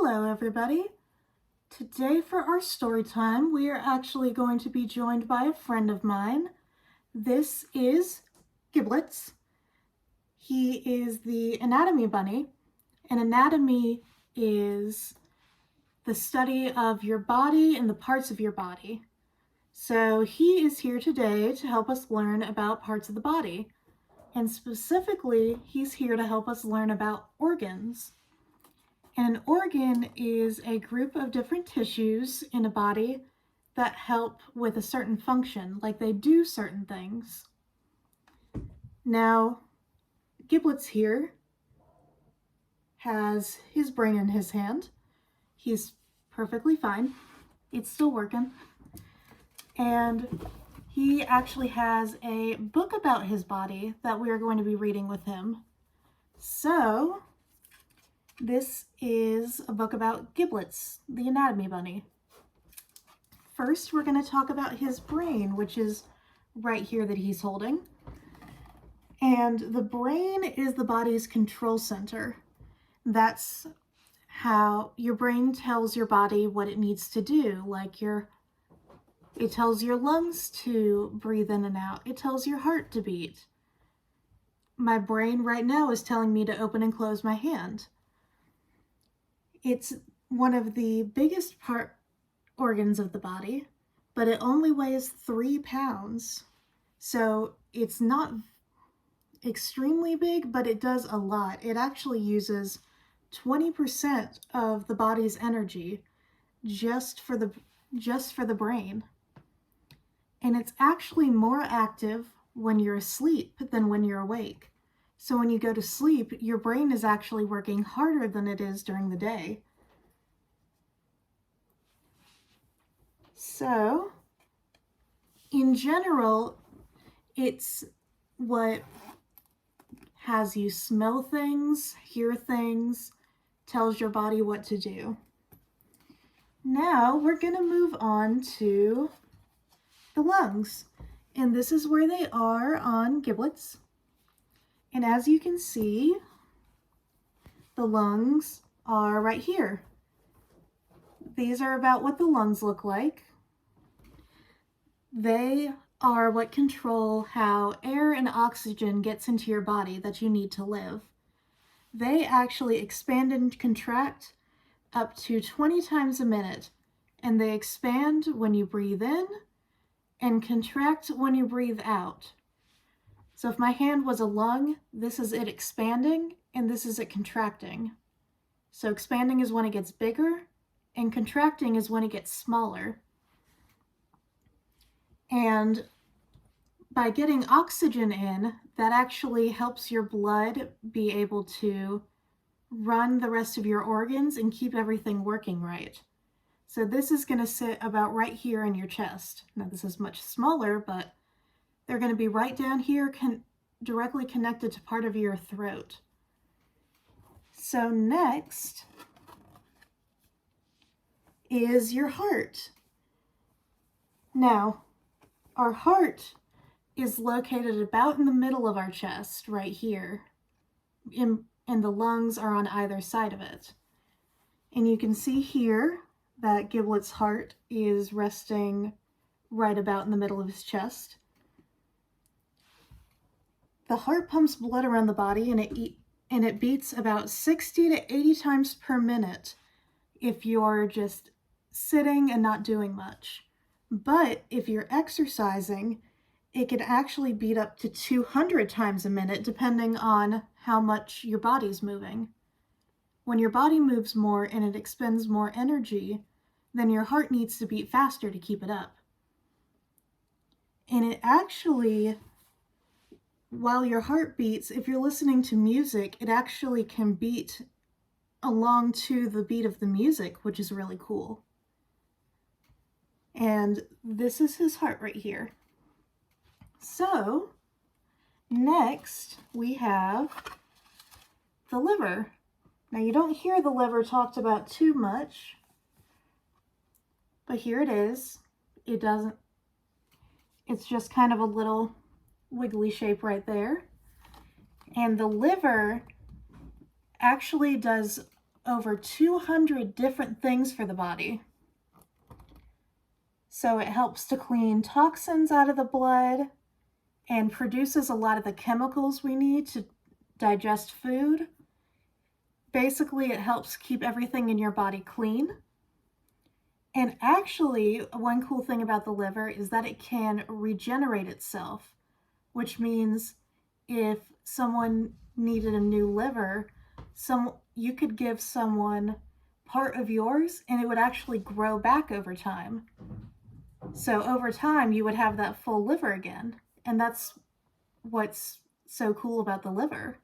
Hello everybody. Today for our story time, we are actually going to be joined by a friend of mine. This is Giblets. He is the anatomy bunny, and anatomy is the study of your body and the parts of your body. So he is here today to help us learn about parts of the body. And specifically, he's here to help us learn about organs. And an organ is a group of different tissues in a body that help with a certain function, like they do certain things. Now, Giblets here has his brain in his hand. He's perfectly fine. It's still working. And he actually has a book about his body that we are going to be reading with him. So, this is a book about Giblets, the anatomy bunny. First, we're going to talk about his brain, which is right here that he's holding. And the brain is the body's control center. That's how your brain tells your body what it needs to do. Like it tells your lungs to breathe in and out. It tells your heart to beat. My brain right now is telling me to open and close my hand. It's one of the biggest organs of the body, but it only weighs 3 pounds. So it's not extremely big, but it does a lot. It actually uses 20% of the body's energy just for the brain. And it's actually more active when you're asleep than when you're awake. So when you go to sleep, your brain is actually working harder than it is during the day. So, in general, it's what has you smell things, hear things, tells your body what to do. Now, we're going to move on to the lungs. And this is where they are on Giblets. And as you can see, the lungs are right here. These are about what the lungs look like. They are what control how air and oxygen gets into your body that you need to live. They actually expand and contract up to 20 times a minute, and they expand when you breathe in and contract when you breathe out. So if my hand was a lung, this is it expanding, and this is it contracting. So expanding is when it gets bigger, and contracting is when it gets smaller. And by getting oxygen in, that actually helps your blood be able to run the rest of your organs and keep everything working right. So this is going to sit about right here in your chest. Now this is much smaller, but they're going to be right down here, directly connected to part of your throat. So next is your heart. Now, our heart is located about in the middle of our chest, right here, and the lungs are on either side of it. And you can see here that Giblet's heart is resting right about in the middle of his chest. The heart pumps blood around the body, and it beats about 60 to 80 times per minute if you're just sitting and not doing much. But if you're exercising, it can actually beat up to 200 times a minute depending on how much your body's moving. When your body moves more and it expends more energy, then your heart needs to beat faster to keep it up. And it actually, while your heart beats, if you're listening to music, it actually can beat along to the beat of the music, which is really cool. And this is his heart right here. So, next we have the liver. Now you don't hear the liver talked about too much, but here it is. It's just kind of a little wiggly shape right there. And the liver actually does over 200 different things for the body. So it helps to clean toxins out of the blood and produces a lot of the chemicals we need to digest food. Basically, it helps keep everything in your body clean. And actually, one cool thing about the liver is that it can regenerate itself, which means if someone needed a new liver, you could give someone part of yours and it would actually grow back over time. So over time, you would have that full liver again. And that's what's so cool about the liver.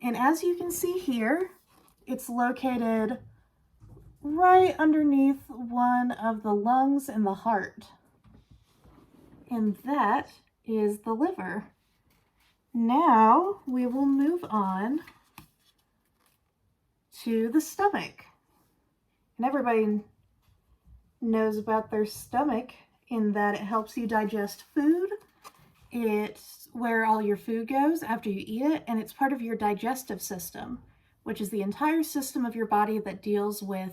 And as you can see here, it's located right underneath one of the lungs and the heart. And that is the liver. Now we will move on to the stomach. And everybody knows about their stomach in that it helps you digest food. It's where all your food goes after you eat it, and it's part of your digestive system, which is the entire system of your body that deals with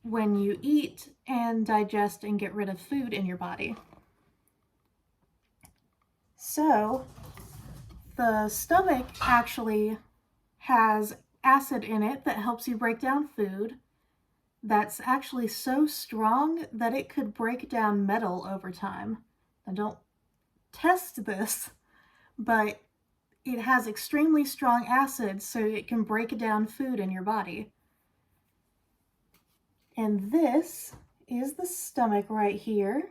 when you eat and digest and get rid of food in your body. So the stomach actually has acid in it that helps you break down food. That's actually so strong that it could break down metal over time. Now don't test this, but it has extremely strong acid so it can break down food in your body. And this is the stomach right here.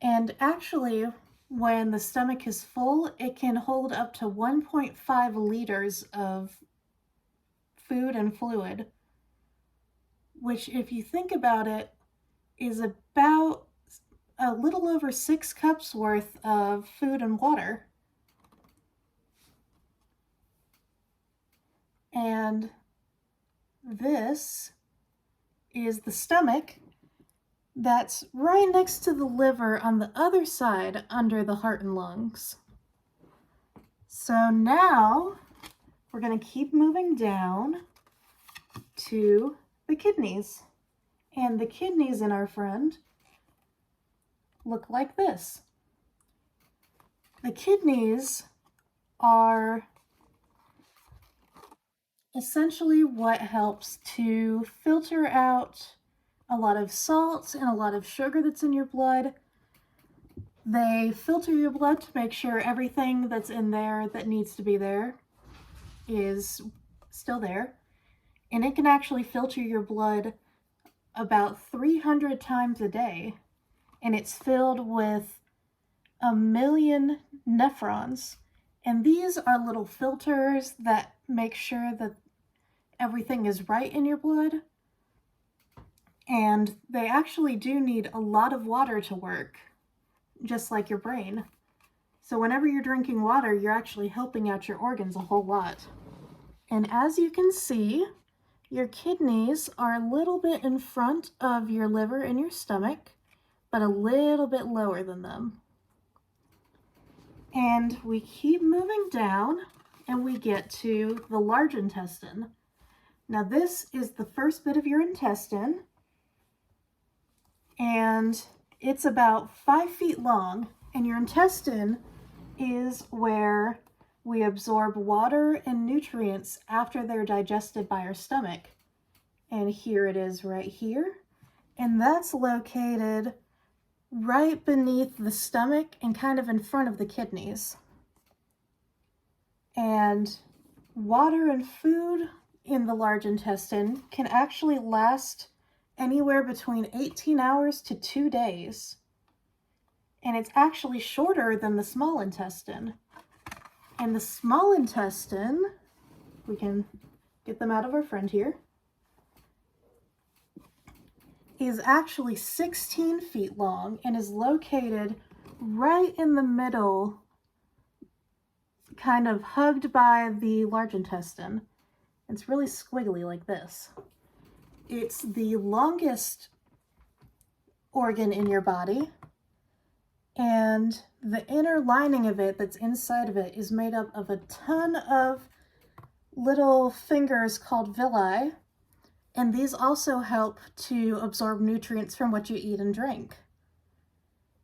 And actually, when the stomach is full, it can hold up to 1.5 liters of food and fluid, which, if you think about it, is about a little over 6 cups worth of food and water. And this is the stomach that's right next to the liver on the other side under the heart and lungs. So now we're going to keep moving down to the kidneys. And the kidneys in our friend look like this. The kidneys are essentially what helps to filter out a lot of salt and a lot of sugar that's in your blood. They filter your blood to make sure everything that's in there that needs to be there is still there. And it can actually filter your blood about 300 times a day. And it's filled with 1 million nephrons. And these are little filters that make sure that everything is right in your blood. And they actually do need a lot of water to work, just like your brain. So whenever you're drinking water, you're actually helping out your organs a whole lot. And as you can see, your kidneys are a little bit in front of your liver and your stomach, but a little bit lower than them. And we keep moving down and we get to the large intestine. Now this is the first bit of your intestine, and it's about 5 feet long, and your intestine is where we absorb water and nutrients after they're digested by our stomach. And here it is right here, and that's located right beneath the stomach and kind of in front of the kidneys. And water and food in the large intestine can actually last anywhere between 18 hours to 2 days. And it's actually shorter than the small intestine. And the small intestine, we can get them out of our friend here, is actually 16 feet long and is located right in the middle, kind of hugged by the large intestine. It's really squiggly like this. It's the longest organ in your body, and the inner lining of it that's inside of it is made up of a ton of little fingers called villi, and these also help to absorb nutrients from what you eat and drink.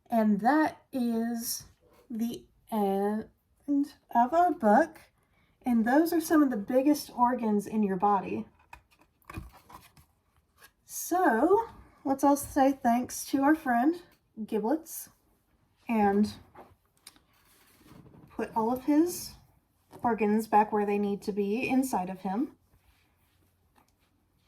And that is the end of our book. And those are some of the biggest organs in your body. So let's all say thanks to our friend Giblets and put all of his organs back where they need to be inside of him.